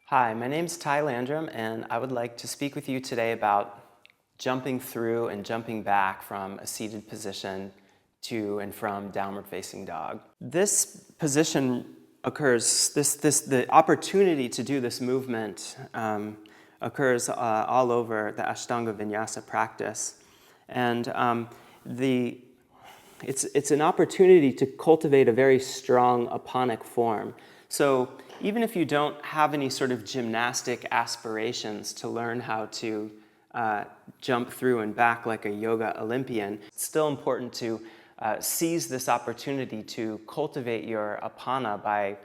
Hi, my name's Ty Landrum, and I would like to speak with you today about jumping through and jumping back from a seated position to and from downward facing dog. This position occurs, the opportunity to do this movement occurs all over the Ashtanga vinyasa practice. And it's an opportunity to cultivate a very strong aponic form. So even if you don't have any sort of gymnastic aspirations to learn how to jump through and back like a yoga Olympian, it's still important to seize this opportunity to cultivate your apana by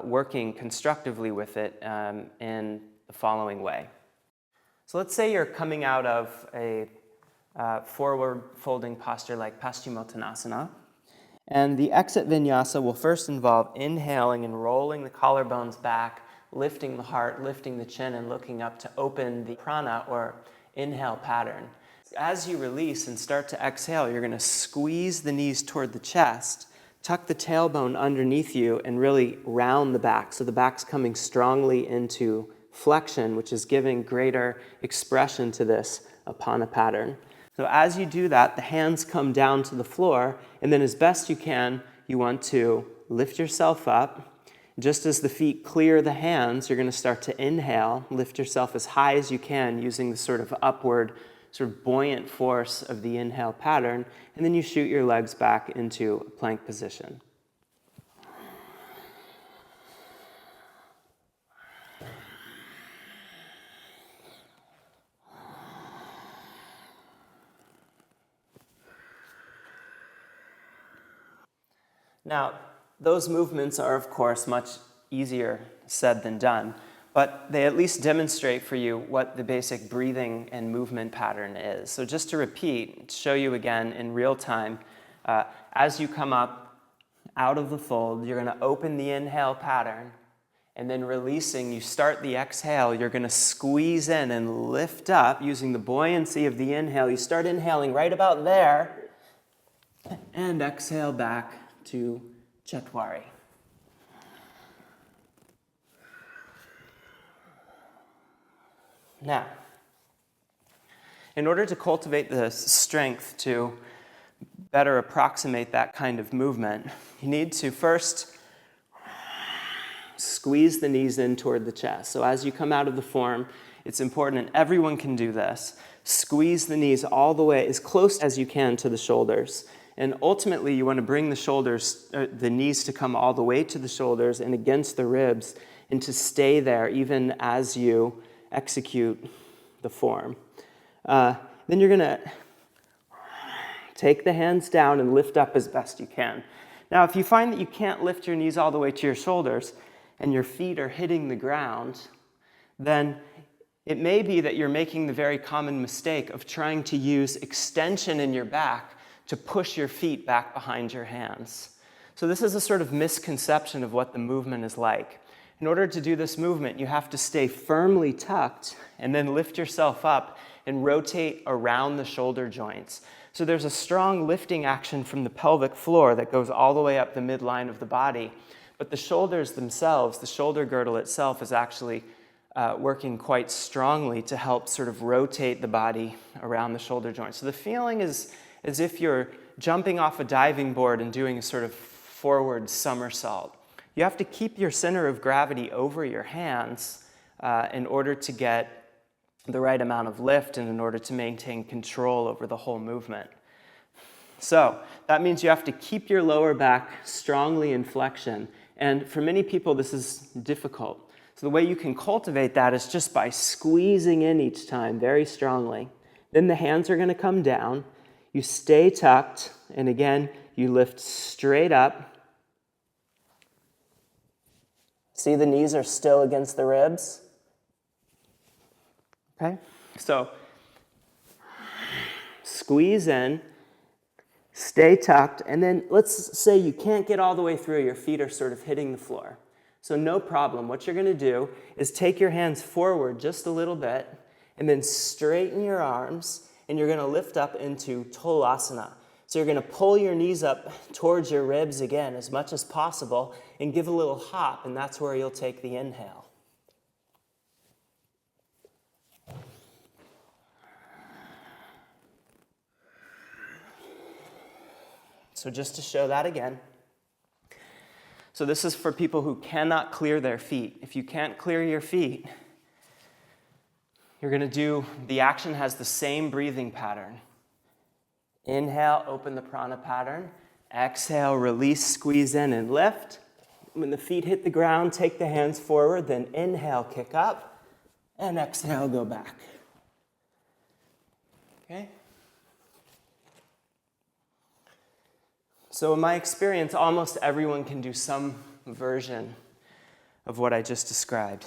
working constructively with it in the following way. So let's say you're coming out of a forward folding posture like Paschimottanasana. And the exit vinyasa will first involve inhaling and rolling the collarbones back, lifting the heart, lifting the chin, and looking up to open the prana or inhale pattern. As you release and start to exhale, you're going to squeeze the knees toward the chest, tuck the tailbone underneath you, and really round the back. So the back's coming strongly into flexion, which is giving greater expression to this apana pattern. So as you do that, the hands come down to the floor, and then as best you can, you want to lift yourself up. Just as the feet clear the hands, you're going to start to inhale, lift yourself as high as you can using the sort of upward, sort of buoyant force of the inhale pattern, and then you shoot your legs back into a plank position. Now, those movements are, of course, much easier said than done, but they at least demonstrate for you what the basic breathing and movement pattern is. So just to repeat, to show you again in real time, as you come up out of the fold, you're going to open the inhale pattern, and then releasing, you start the exhale, you're going to squeeze in and lift up using the buoyancy of the inhale. You start inhaling right about there, and exhale back to Chatwari. Now, in order to cultivate the strength to better approximate that kind of movement, you need to first squeeze the knees in toward the chest. So as you come out of the form, it's important, and everyone can do this, squeeze the knees all the way as close as you can to the shoulders. And ultimately, you want to bring the knees to come all the way to the shoulders and against the ribs, and to stay there even as you execute the form. Then you're going to take the hands down and lift up as best you can. Now, if you find that you can't lift your knees all the way to your shoulders and your feet are hitting the ground, then it may be that you're making the very common mistake of trying to use extension in your back to push your feet back behind your hands. So this is a sort of misconception of what the movement is like. In order to do this movement, you have to stay firmly tucked and then lift yourself up and rotate around the shoulder joints. So there's a strong lifting action from the pelvic floor that goes all the way up the midline of the body. But the shoulders themselves, the shoulder girdle itself, is actually working quite strongly to help sort of rotate the body around the shoulder joints. So the feeling is as if you're jumping off a diving board and doing a sort of forward somersault. You have to keep your center of gravity over your hands in order to get the right amount of lift and in order to maintain control over the whole movement. So that means you have to keep your lower back strongly in flexion. And for many people, this is difficult. So the way you can cultivate that is just by squeezing in each time very strongly. Then the hands are going to come down. You stay tucked, and again, you lift straight up. See, the knees are still against the ribs. Okay? So, squeeze in, stay tucked, and then let's say you can't get all the way through, your feet are sort of hitting the floor. So no problem. What you're going to do is take your hands forward just a little bit, and then straighten your arms, and you're going to lift up into Tolasana. So you're going to pull your knees up towards your ribs again as much as possible and give a little hop, and that's where you'll take the inhale. So just to show that again. So this is for people who cannot clear their feet. If you can't clear your feet, you're going to do, the action has the same breathing pattern. Inhale, open the prana pattern. Exhale, release, squeeze in and lift. When the feet hit the ground, take the hands forward, then inhale, kick up, and exhale, go back. Okay? So in my experience, almost everyone can do some version of what I just described.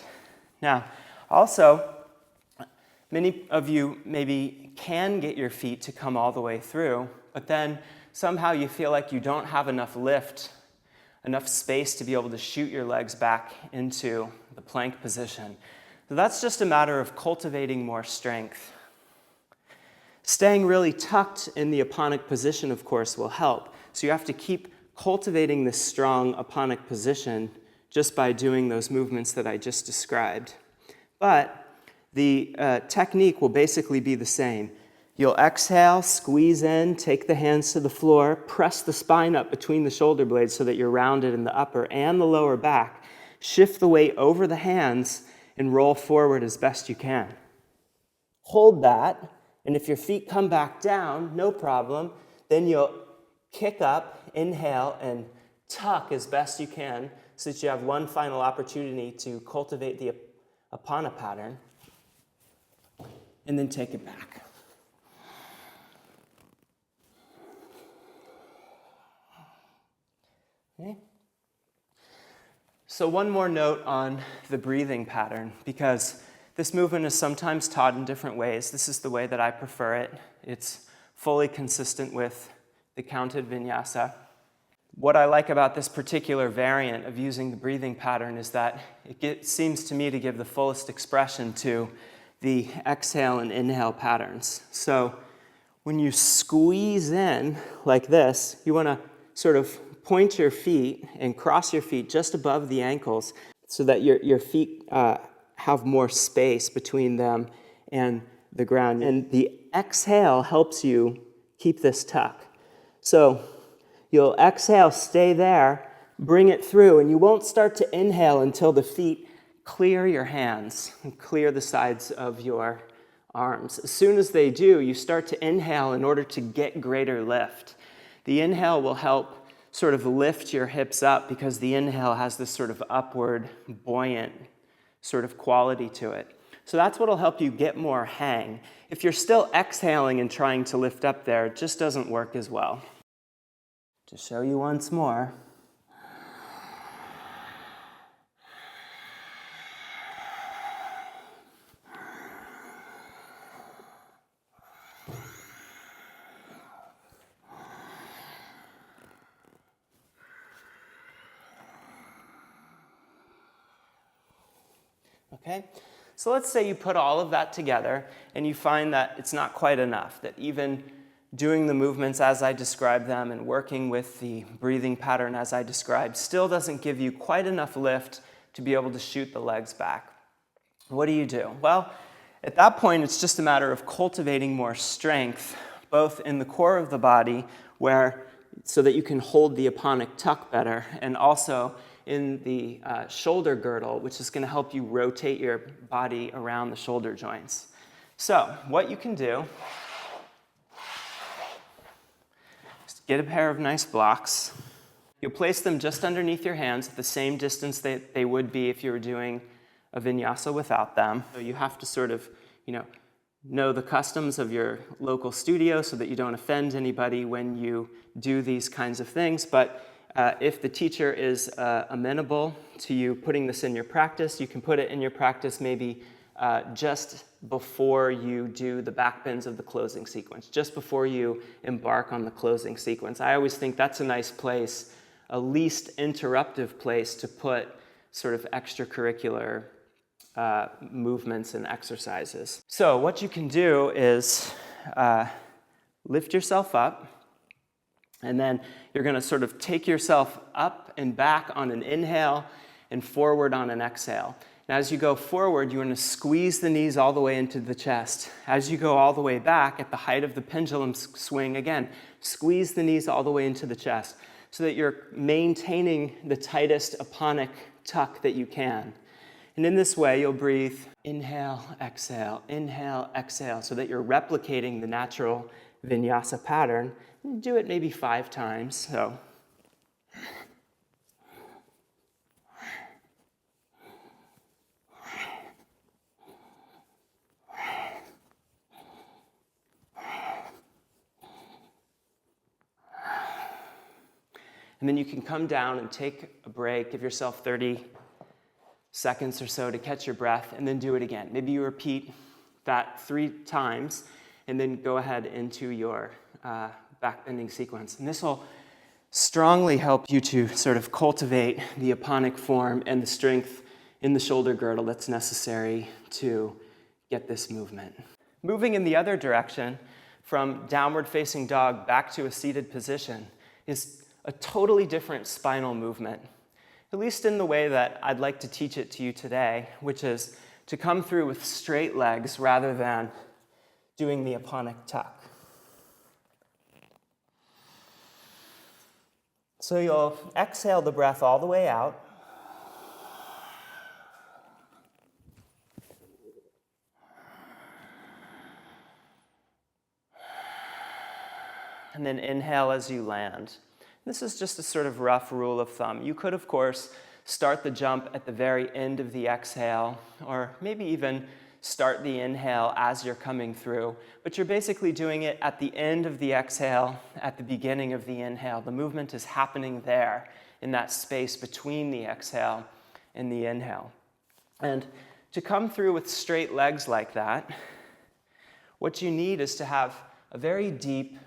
Now, also, many of you maybe can get your feet to come all the way through, but then somehow you feel like you don't have enough lift, enough space to be able to shoot your legs back into the plank position. So that's just a matter of cultivating more strength. Staying really tucked in the aponic position, of course, will help. So you have to keep cultivating this strong aponic position just by doing those movements that I just described. But the technique will basically be the same. You'll exhale, squeeze in, take the hands to the floor, press the spine up between the shoulder blades so that you're rounded in the upper and the lower back. Shift the weight over the hands and roll forward as best you can. Hold that, and if your feet come back down, no problem. Then you'll kick up, inhale, and tuck as best you can so that you have one final opportunity to cultivate the apana pattern, and then take it back. Okay. So one more note on the breathing pattern, because this movement is sometimes taught in different ways. This is the way that I prefer it. It's fully consistent with the counted vinyasa. What I like about this particular variant of using the breathing pattern is that it seems to me to give the fullest expression to the exhale and inhale patterns. So when you squeeze in like this, you want to sort of point your feet and cross your feet just above the ankles so that your feet have more space between them and the ground. And the exhale helps you keep this tuck. So you'll exhale, stay there, bring it through, and you won't start to inhale until the feet clear your hands and clear the sides of your arms. As soon as they do, you start to inhale in order to get greater lift. The inhale will help sort of lift your hips up because the inhale has this sort of upward, buoyant sort of quality to it. So that's what will help you get more hang. If you're still exhaling and trying to lift up there, it just doesn't work as well. To show you once more. Okay, so let's say you put all of that together and you find that it's not quite enough, that even doing the movements as I described them and working with the breathing pattern as I described still doesn't give you quite enough lift to be able to shoot the legs back. What do? Well, at that point, it's just a matter of cultivating more strength, both in the core of the body, so that you can hold the aponic tuck better, and also in the shoulder girdle, which is going to help you rotate your body around the shoulder joints. So what you can do is get a pair of nice blocks. You'll place them just underneath your hands at the same distance that they would be if you were doing a vinyasa without them. So you have to sort of, know the customs of your local studio so that you don't offend anybody when you do these kinds of things. But if the teacher is amenable to you putting this in your practice, you can put it in your practice maybe just before you do the back bends of the closing sequence, just before you embark on the closing sequence. I always think that's a nice place, a least interruptive place to put sort of extracurricular movements and exercises. So what you can do is lift yourself up, and then you're going to sort of take yourself up and back on an inhale and forward on an exhale. And as you go forward, you want to squeeze the knees all the way into the chest. As you go all the way back, at the height of the pendulum swing, again, squeeze the knees all the way into the chest so that you're maintaining the tightest aponic tuck that you can. And in this way, you'll breathe, inhale, exhale, so that you're replicating the natural vinyasa pattern. And do it maybe 5 times. So. And then you can come down and take a break, give yourself 30 seconds or so to catch your breath, and then do it again. Maybe you repeat that 3 times, and then go ahead into your back bending sequence. And this will strongly help you to sort of cultivate the aponic form and the strength in the shoulder girdle that's necessary to get this movement. Moving in the other direction, from downward facing dog back to a seated position, is a totally different spinal movement, at least in the way that I'd like to teach it to you today, which is to come through with straight legs rather than doing the aponic tuck. So you'll exhale the breath all the way out. And then inhale as you land. This is just a sort of rough rule of thumb. You could, of course, start the jump at the very end of the exhale, or maybe even start the inhale as you're coming through. But you're basically doing it at the end of the exhale, at the beginning of the inhale. The movement is happening there, in that space between the exhale and the inhale. And to come through with straight legs like that, what you need is to have a very deep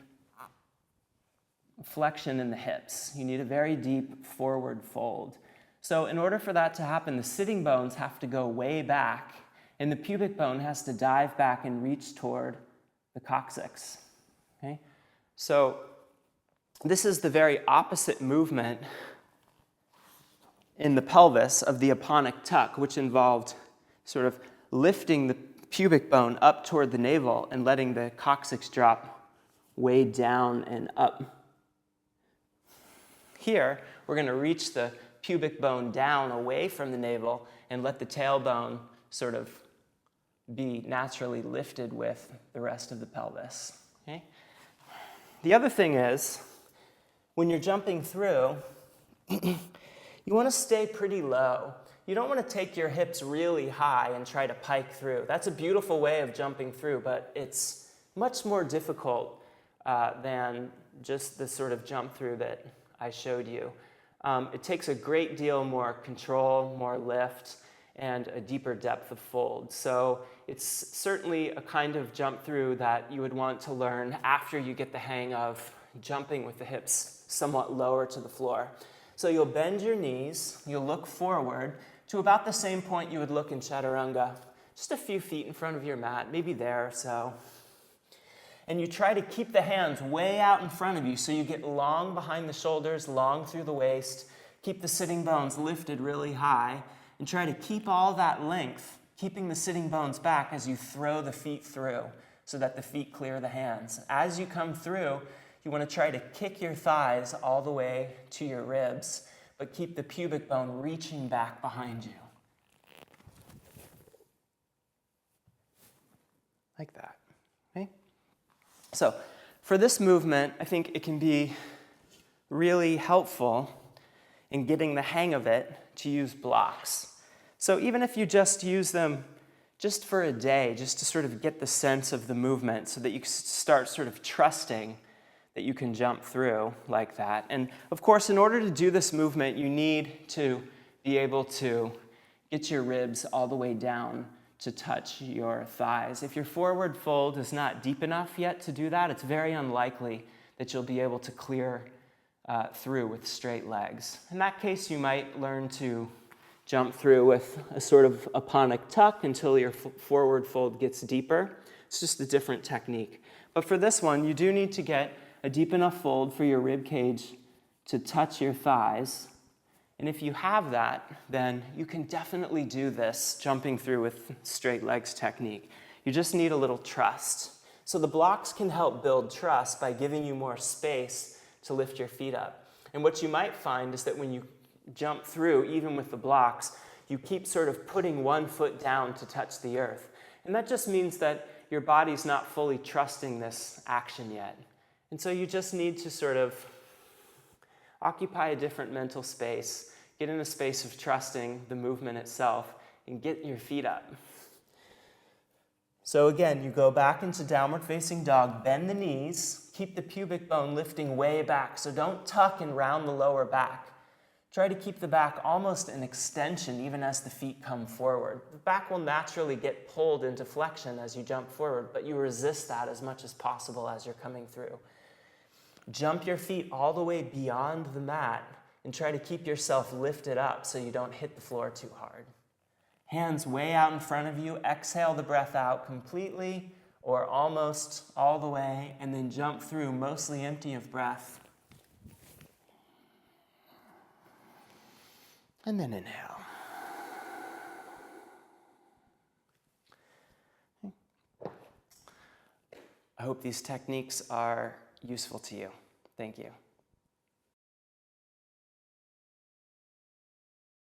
flexion in the hips. You need a very deep forward fold. So in order for that to happen, the sitting bones have to go way back, and the pubic bone has to dive back and reach toward the coccyx. Okay? So this is the very opposite movement in the pelvis of the aponic tuck, which involved sort of lifting the pubic bone up toward the navel and letting the coccyx drop way down and up. Here, we're going to reach the pubic bone down away from the navel and let the tailbone sort of be naturally lifted with the rest of the pelvis. Okay? The other thing is, when you're jumping through, you want to stay pretty low. You don't want to take your hips really high and try to pike through. That's a beautiful way of jumping through, but it's much more difficult than just the sort of jump through that I showed you. It takes a great deal more control, more lift, and a deeper depth of fold. So it's certainly a kind of jump through that you would want to learn after you get the hang of jumping with the hips somewhat lower to the floor. So you'll bend your knees, you'll look forward to about the same point you would look in chaturanga, just a few feet in front of your mat, maybe there or so. And you try to keep the hands way out in front of you so you get long behind the shoulders, long through the waist. Keep the sitting bones lifted really high, and try to keep all that length, keeping the sitting bones back as you throw the feet through so that the feet clear the hands. As you come through, you want to try to kick your thighs all the way to your ribs, but keep the pubic bone reaching back behind you. Like that. Okay? So for this movement, I think it can be really helpful in getting the hang of it to use blocks. So even if you just use them just for a day, just to sort of get the sense of the movement so that you start sort of trusting that you can jump through like that. And of course, in order to do this movement, you need to be able to get your ribs all the way down to touch your thighs. If your forward fold is not deep enough yet to do that, it's very unlikely that you'll be able to clear through with straight legs. In that case, you might learn to jump through with a sort of aponic tuck until your forward fold gets deeper. It's just a different technique. But for this one, you do need to get a deep enough fold for your rib cage to touch your thighs, And if you have that, then you can definitely do this jumping through with straight legs technique. You just need a little trust. So the blocks can help build trust by giving you more space to lift your feet up. And what you might find is that when you jump through, even with the blocks, you keep sort of putting one foot down to touch the earth. And that just means that your body's not fully trusting this action yet. And so you just need to sort of occupy a different mental space, get in a space of trusting the movement itself, and get your feet up. So again, you go back into downward facing dog, bend the knees, keep the pubic bone lifting way back, so don't tuck and round the lower back. Try to keep the back almost an extension even as the feet come forward. The back will naturally get pulled into flexion as you jump forward, but you resist that as much as possible as you're coming through. Jump your feet all the way beyond the mat and try to keep yourself lifted up so you don't hit the floor too hard. Hands way out in front of you. Exhale the breath out completely or almost all the way, and then jump through mostly empty of breath. And then inhale. I hope these techniques are useful to you. Thank you.